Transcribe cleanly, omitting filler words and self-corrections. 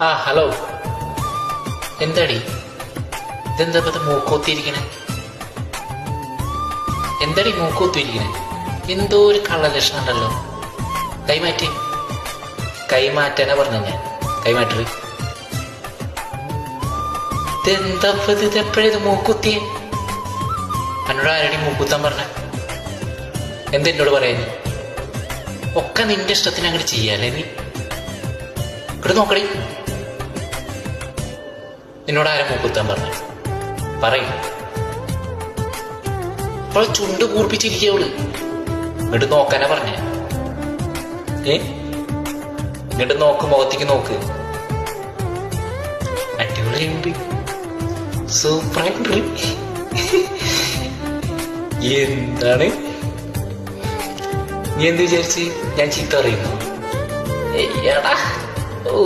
ആ ഹലോ, എന്താടി ഇതെന്താ പറ്റ മൂക്കൊത്തിയിരിക്കണേ? എന്താടി മൂക്കൊത്തിയിരിക്കണേ? എന്തോ ഒരു കള്ളലക്ഷണം ഉണ്ടല്ലോ. കൈമാറ്റി കൈമാറ്റാനാ പറഞ്ഞ ഞാൻ. കൈമാറ്ററ് ഇതെന്താ ഇതെപ്പോഴേത് മൂക്കുത്തിയെ? എന്നോട് ആരടി മൂക്കുത്താൻ പറഞ്ഞ? എന്താ എന്നോട് പറയാ? ഒക്കെ നിന്റെ ഇഷ്ടത്തിന് അങ്ങോട്ട് ചെയ്യാല്ലേ നീ? ഇവിടെ നോക്കടി, നിന്നോട് ആരെ മൂക്കുത്താൻ പറഞ്ഞു? പറയും. ഇപ്പോൾ ചുണ്ട് കൂർപ്പിച്ചിരിക്കവള്. ഇങ്ങോട്ട് നോക്കാനാ പറഞ്ഞ. ഇങ്ങോട്ട് നോക്ക്, മുഖത്തേക്ക് നോക്ക്. അടിപൊളിയുണ്ട്, സൂപ്പറായിട്ടുണ്ട്. എന്താണ് നീ എന്ത് വിചാരിച്ച് ഞാൻ ചീത്ത അറിയുന്നു? എയ്യാടാ. ഓ